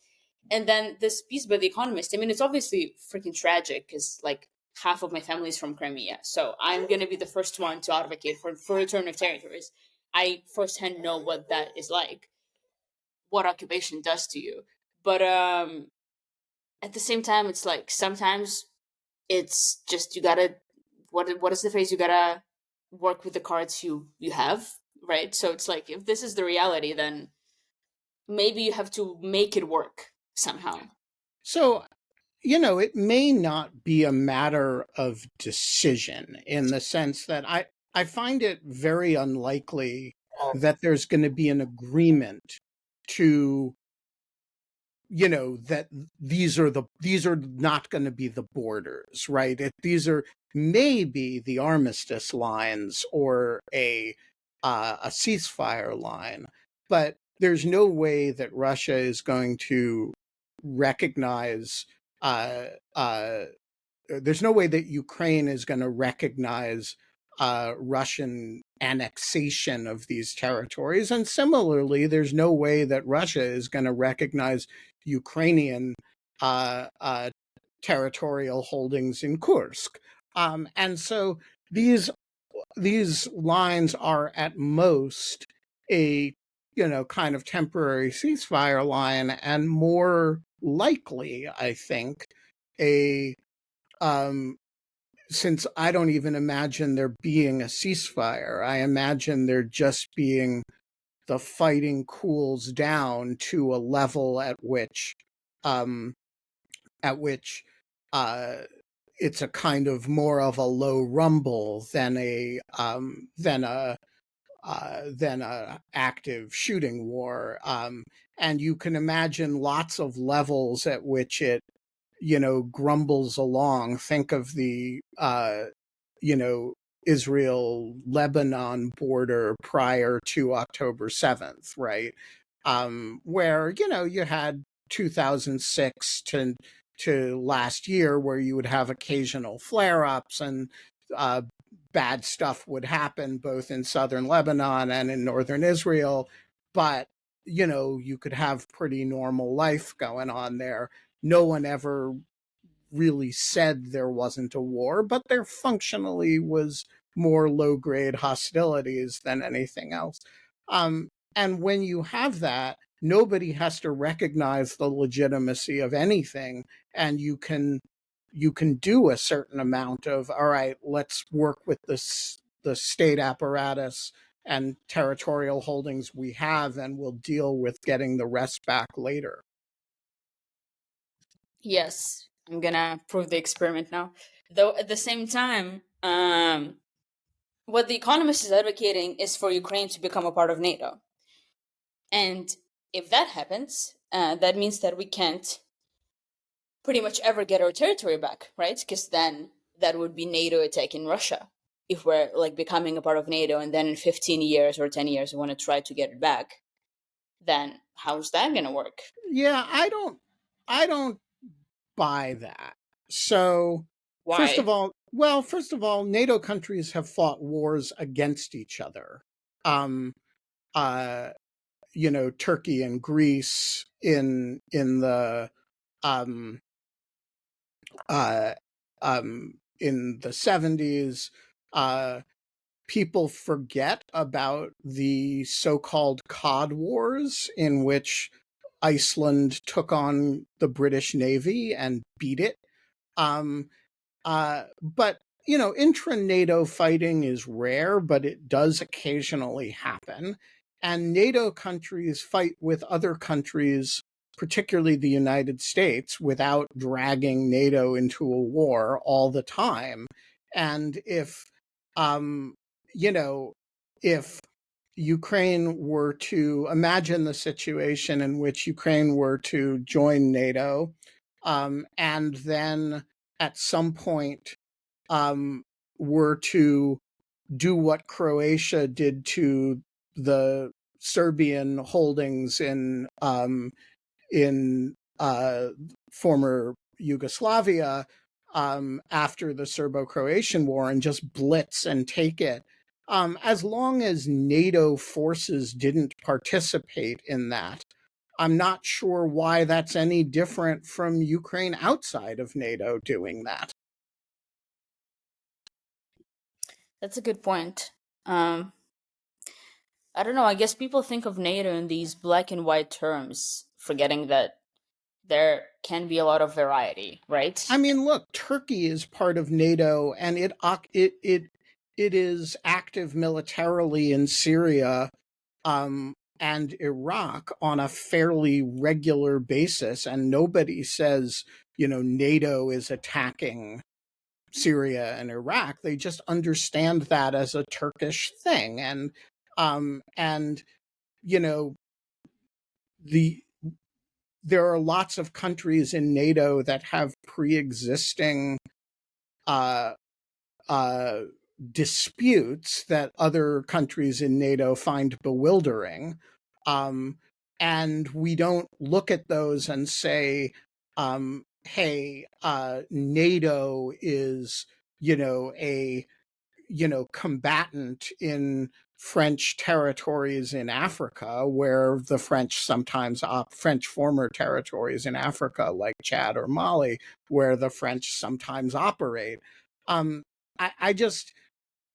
And then this piece by The Economist, I mean, it's obviously freaking tragic because like half of my family is from Crimea. So I'm going to be the first one to advocate for return of territories. I firsthand know what that is like, what occupation does to you. But at the same time, it's like sometimes it's just you gotta what is the phrase? You gotta work with the cards you have, right? So it's like, if this is the reality, then maybe you have to make it work somehow. So, it may not be a matter of decision, in the sense that I find it very unlikely that there's going to be an agreement to, that these are not going to be the borders, right? These are maybe the armistice lines, or a ceasefire line, but there's no way that Russia is going to recognize uh, uh, there's no way that Ukraine is going to recognize Russian annexation of these territories. And similarly, there's no way that Russia is going to recognize Ukrainian uh, uh, territorial holdings in Kursk. And so these lines are at most a kind of temporary ceasefire line, and more likely, I think, a um, since I don't even imagine there being a ceasefire. I imagine there just being the fighting cools down to a level um, at which uh, it's a kind of more of a low rumble than a active shooting war. And you can imagine lots of levels at which it grumbles along. Think of the you know Israel Lebanon border prior to October 7th, right? Where you had 2006 to last year, where you would have occasional flare-ups, and uh, bad stuff would happen both in southern Lebanon and in northern Israel. But you could have pretty normal life going on there. No one ever really said there wasn't a war, but there functionally was more low grade hostilities than anything else. And when you have that, nobody has to recognize the legitimacy of anything, and you can do a certain amount of, all right, let's work with the state apparatus and territorial holdings we have, and we'll deal with getting the rest back later. Yes, I'm gonna prove the experiment now. Though at the same time, what The Economist is advocating is for Ukraine to become a part of NATO. And if that happens, that means that we can't pretty much ever get our territory back, right? Because then that would be NATO attacking Russia. If we're like becoming a part of NATO, and then in 15 years or 10 years we want to try to get it back, then how's that going to work? Yeah, I don't buy that. So, first of Why? all, NATO countries have fought wars against each other. Um, uh, Turkey and Greece um, uh, in the 70s. People forget about the so-called Cod Wars, in which Iceland took on the British Navy and beat it. Um, but intra-NATO fighting is rare, but it does occasionally happen. And NATO countries fight with other countries, particularly the United States, without dragging NATO into a war all the time. And um, if Ukraine were to imagine the situation in which Ukraine were to join NATO, and then at some point um, were to do what Croatia did to the Serbian holdings in former Yugoslavia, after the Serbo-Croatian War, and just blitz and take it. As long as NATO forces didn't participate in that, I'm not sure why that's any different from Ukraine outside of NATO doing that. That's a good point. Um, I don't know. I guess people think of NATO in these black and white terms, forgetting that there can be a lot of variety, right? I mean, look, Turkey is part of NATO, and it is active militarily in Syria and Iraq on a fairly regular basis, and nobody says, NATO is attacking Syria and Iraq. They just understand that as a Turkish thing, and you know the there are lots of countries in NATO that have pre-existing uh, uh, disputes that other countries in NATO find bewildering. Um, and we don't look at those and say, hey, NATO is, a, combatant in French territories in Africa, where the French sometimes French former territories in Africa, like Chad or Mali, where the French sometimes operate. Um, I just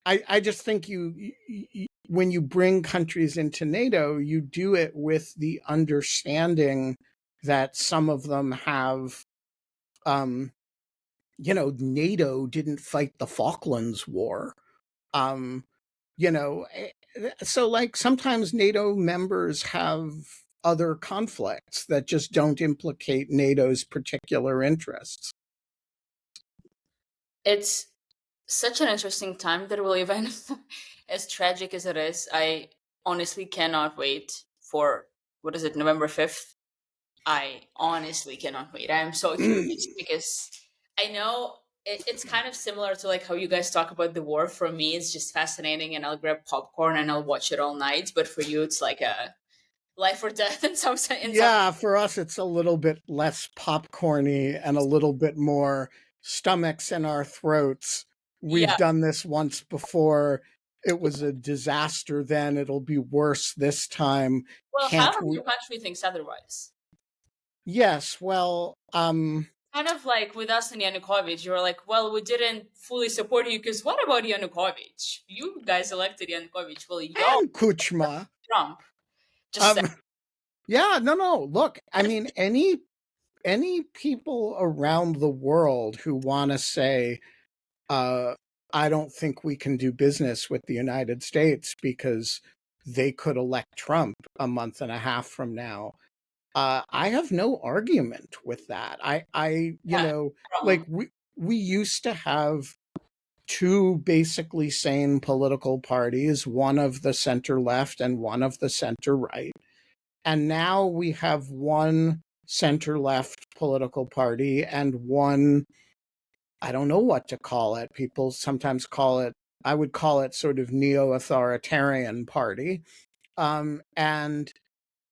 think when you bring countries into NATO, you do it with the understanding that some of them have, NATO didn't fight the Falklands War. Um, so like sometimes NATO members have other conflicts that just don't implicate NATO's particular interests. It's such an interesting time that we live in. As tragic as it is, I honestly cannot wait for, what is it, November 5th? I honestly cannot wait. I'm so curious because I know it's kind of similar to like how you guys talk about the war. For me, it's just fascinating, and I'll grab popcorn and I'll watch it all night. But for you, it's like a life or death in some sense. Yeah, for us, it's a little bit less popcorny and a little bit more stomachs in our throats. We've Yeah. done this once before. It was a disaster then. It'll be worse this time. Well, Can't half of we? your country thinks otherwise. Yes, well, Kind of like with us and Yanukovych, you were like, well, we didn't fully support you because what about Yanukovych? You guys elected Yanukovych. Well, y'all and Kuchma. Trump. Just saying. Yeah, no. Look, I mean, any people around the world who want to say, I don't think we can do business with the United States because they could elect Trump a month and a half from now. I have no argument with that. Yeah, like we used to have two basically sane political parties, one of the center left and one of the center right. And now we have one center left political party and one, I don't know what to call it. People sometimes call it, I would call it sort of neo authoritarian party. Um, and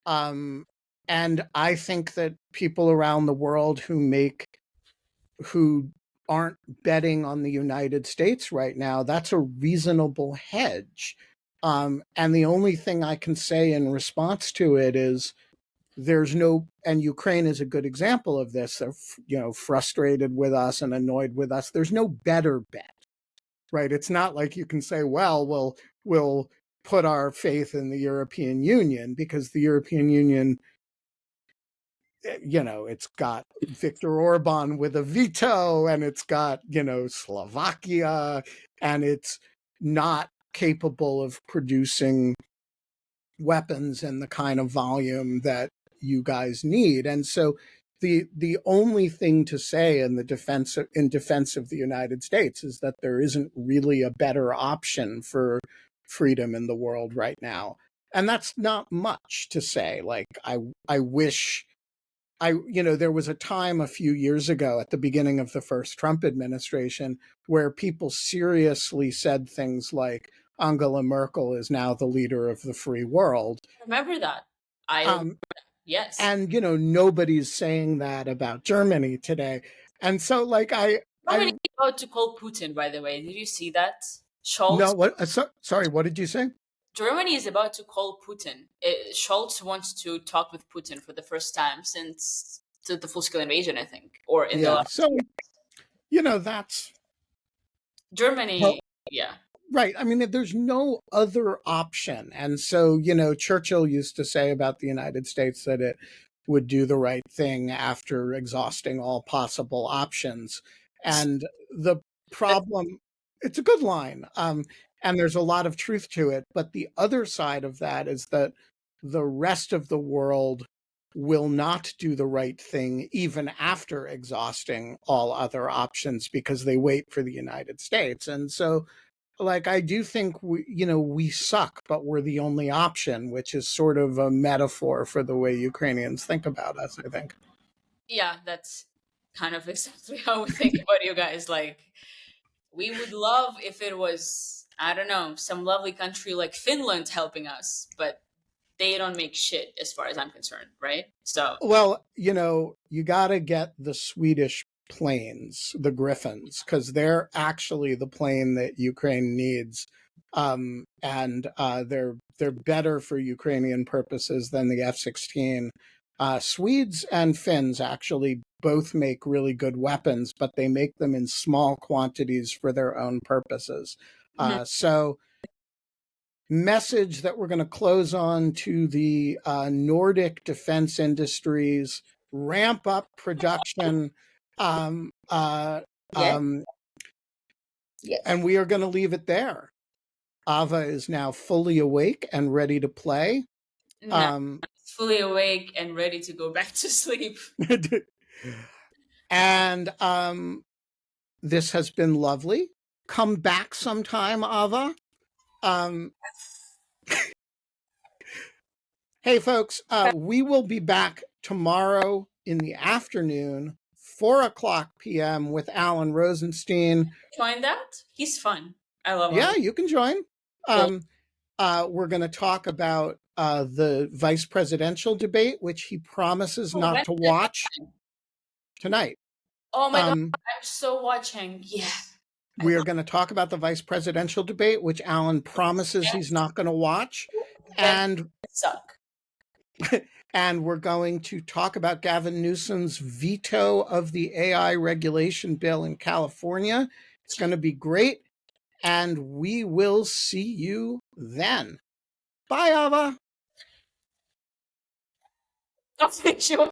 um, and I think that people around the world who aren't betting on the United States right now, that's a reasonable hedge. And the only thing I can say in response to it is there's no, and Ukraine is a good example of this. They're, frustrated with us and annoyed with us. There's no better bet, right? It's not like you can say, well, we'll put our faith in the European Union because the European Union, it's got Viktor Orban with a veto, and it's got, Slovakia, and it's not capable of producing weapons in the kind of volume that you guys need. And so the only thing to say in defense of the United States is that there isn't really a better option for freedom in the world right now. And that's not much to say. Like I wish there was a time a few years ago at the beginning of the first Trump administration where people seriously said things like Angela Merkel is now the leader of the free world. Remember that. Yes. And, nobody's saying that about Germany today. And so like Germany is about to call Putin, by the way. Did you see that? Scholz? No, what, sorry, what did you say? Germany is about to call Putin. Scholz wants to talk with Putin for the first time since the full-scale invasion, I think, or in the last. So, that's Germany. Well, yeah. Right. I mean, there's no other option. And so, Churchill used to say about the United States that it would do the right thing after exhausting all possible options. And the problem It's a good line. And there's a lot of truth to it. But the other side of that is that the rest of the world will not do the right thing even after exhausting all other options because they wait for the United States. And so, like, I do think we suck, but we're the only option, which is sort of a metaphor for the way Ukrainians think about us, I think. Yeah, that's kind of exactly how we think about you guys. Like, we would love if it was, I don't know, some lovely country like Finland helping us, but they don't make shit as far as I'm concerned, right? So, Well, you got to get the Swedish planes, the Griffins, because they're actually the plane that Ukraine needs, and they're better for Ukrainian purposes than the F-16. Swedes and Finns actually both make really good weapons, but they make them in small quantities for their own purposes. So message that we're going to close on to the Nordic defense industries: ramp up production. yes. And we are going to leave it there. Ava is now fully awake and ready to play. No, fully awake and ready to go back to sleep. And this has been lovely. Come back sometime, Ava. Hey, folks, we will be back tomorrow in the afternoon, 4:00 p.m. with Alan Rosenstein. Join that? He's fun. I love him. Yeah, you can join. Cool. We're going to talk about the vice presidential debate, which he promises not to watch tonight. Oh my God, I'm so watching. Yeah. We are going to talk about the vice presidential debate, which Alan promises he's not going to watch. And suck. And we're going to talk about Gavin Newsom's veto of the AI regulation bill in California. It's going to be great. And we will see you then. Bye, Ava. I'll fix you.